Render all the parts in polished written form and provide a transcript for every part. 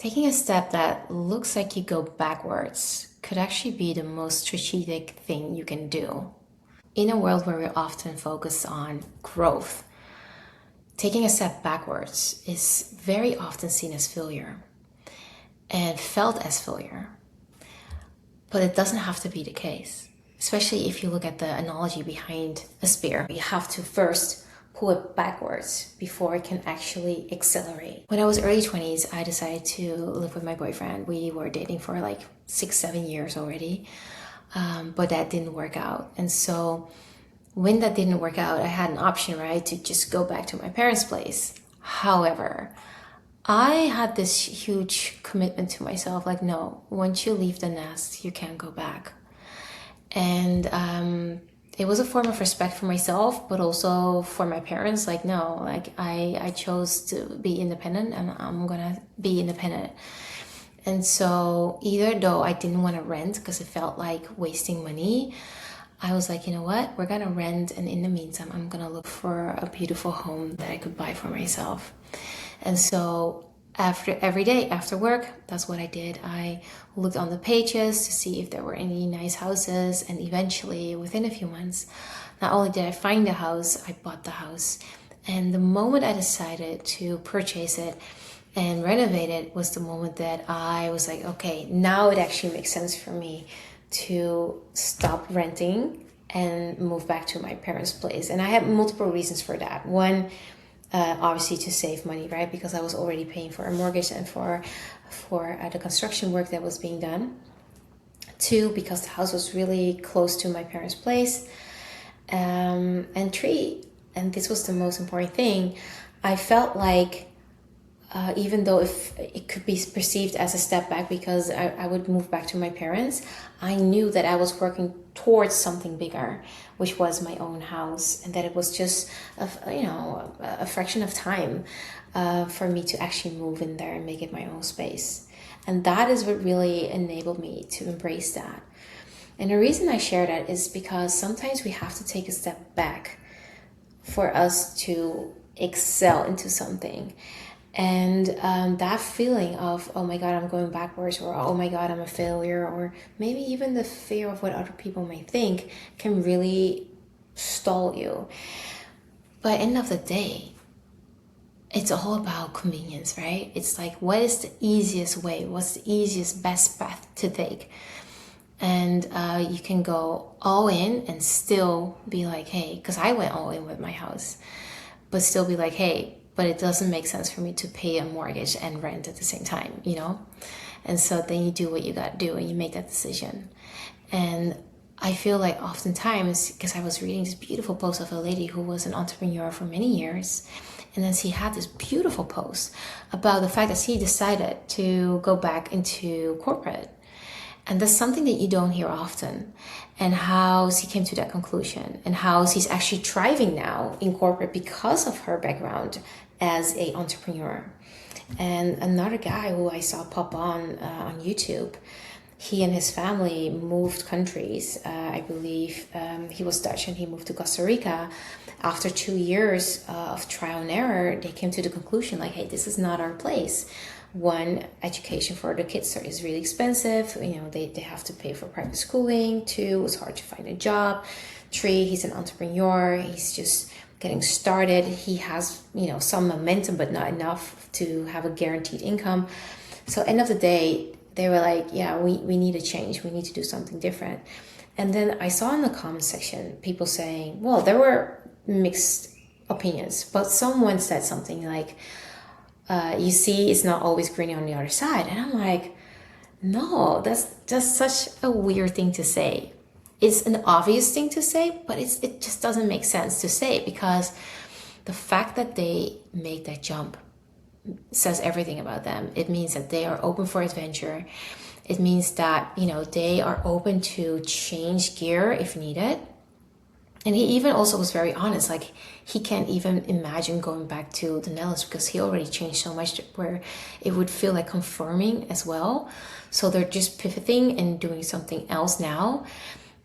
Taking a step that looks like you go backwards could actually be the most strategic thing you can do. In a world where we often focus on growth, taking a step backwards is very often seen as failure and felt as failure. But it doesn't have to be the case, especially if you look at the analogy behind a spear. You have to first pull it backwards before it can actually accelerate. When I was early 20s, I decided to live with my boyfriend. We were dating for like 6, 7 years already, but that didn't work out. And so when that didn't work out, I had an option, right, to just go back to my parents' place. However, I had this huge commitment to myself, like, no, once you leave the nest, you can't go back. And it was a form of respect for myself, but also for my parents. Like, no, like I chose to be independent and I'm gonna be independent. And so either though I didn't want to rent because it felt like wasting money, I was like, you know what, we're gonna rent, and in the meantime I'm gonna look for a beautiful home that I could buy for myself. And so after every day after work, that's what I did. I looked on the pages to see if there were any nice houses, and eventually within a few months, not only did I find the house, I bought the house. And the moment I decided to purchase it and renovate it was the moment that I was like, okay, now it actually makes sense for me to stop renting and move back to my parents' place. And I had multiple reasons for that. One, obviously to save money, right? Because I was already paying for a mortgage and for the construction work that was being done. Two, because the house was really close to my parents' place. And three, and this was the most important thing, I felt like even though if it could be perceived as a step back because I would move back to my parents, I knew that I was working towards something bigger, which was my own house, and that it was just a fraction of time for me to actually move in there and make it my own space. And that is what really enabled me to embrace that. And the reason I share that is because sometimes we have to take a step back for us to excel into something. And that feeling of, oh my God, I'm going backwards, or oh my God, I'm a failure, or maybe even the fear of what other people may think can really stall you. But end of the day, it's all about convenience, right? It's like, what is the easiest way? What's the easiest, best path to take? And you can go all in and still be like, hey, because I went all in with my house, but still be like, hey, but it doesn't make sense for me to pay a mortgage and rent at the same time, you know? And so then you do what you got to do and you make that decision. And I feel like oftentimes, because I was reading this beautiful post of a lady who was an entrepreneur for many years, and then she had this beautiful post about the fact that she decided to go back into corporate. And that's something that you don't hear often. And how she came to that conclusion, and how she's actually thriving now in corporate because of her background as a entrepreneur. And another guy who I saw pop on YouTube, he and his family moved countries. I believe he was Dutch and he moved to Costa Rica. After 2 years of trial and error, they came to the conclusion like, hey, this is not our place. One, education for the kids is really expensive. They have to pay for private schooling. Two, it's hard to find a job. Three, he's an entrepreneur. He's just getting started. He has, some momentum, but not enough to have a guaranteed income. So end of the day, they were like, yeah, we need a change. We need to do something different. And then I saw in the comment section, people saying, well, there were mixed opinions, but someone said something like, you see, it's not always green on the other side. And I'm like, no, that's just such a weird thing to say. It's an obvious thing to say, but it just doesn't make sense to say, because the fact that they make that jump says everything about them. It means that they are open for adventure. It means that, they are open to change gear if needed. And he even also was very honest, like he can't even imagine going back to the Netherlands because he already changed so much where it would feel like confirming as well. So they're just pivoting and doing something else now.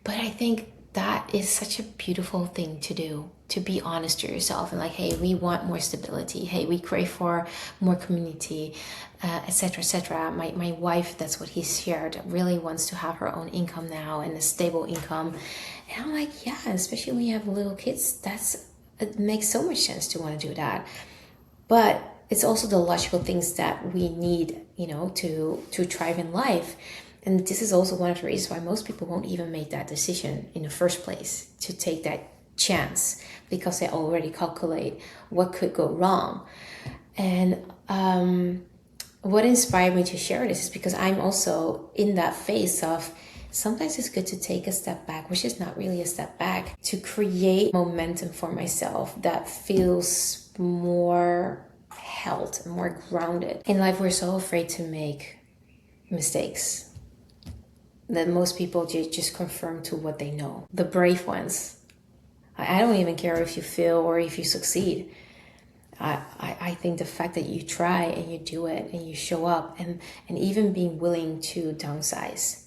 But I think that is such a beautiful thing to do, to be honest to yourself and like, hey, we want more stability. Hey, we crave for more community, etc., etc. My wife, that's what he shared, really wants to have her own income now and a stable income. And I'm like, yeah, especially when you have little kids, it makes so much sense to want to do that. But it's also the logical things that we need, to thrive in life. And this is also one of the reasons why most people won't even make that decision in the first place, to take that chance, because they already calculate what could go wrong. And what inspired me to share this is because I'm also in that phase of sometimes it's good to take a step back, which is not really a step back, to create momentum for myself that feels more held, more grounded. In life, we're so afraid to make mistakes that most people just conform to what they know. The brave ones, I don't even care if you fail or if you succeed. I think the fact that you try and you do it and you show up, and even being willing to downsize,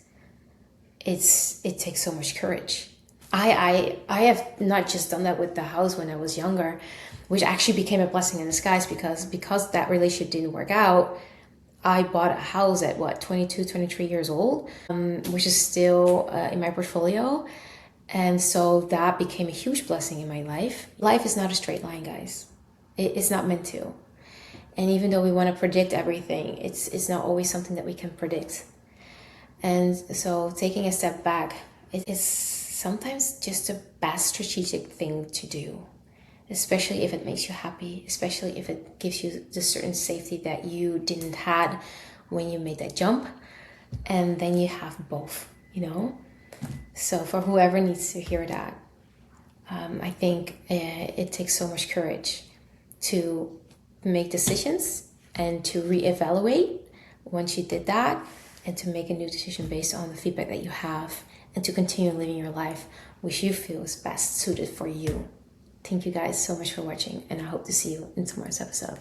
it takes so much courage. I have not just done that with the house when I was younger, which actually became a blessing in disguise, because that relationship didn't work out. I bought a house at 22, 23 years old, which is still in my portfolio. And so that became a huge blessing in my life. Life is not a straight line, guys. It's not meant to. And even though we want to predict everything, it's not always something that we can predict. And so taking a step back is sometimes just the best strategic thing to do, especially if it makes you happy, especially if it gives you the certain safety that you didn't had when you made that jump. And then you have both, So for whoever needs to hear that, I think it takes so much courage to make decisions and to reevaluate once you did that, and to make a new decision based on the feedback that you have, and to continue living your life which you feel is best suited for you. Thank you guys so much for watching, and I hope to see you in tomorrow's episode.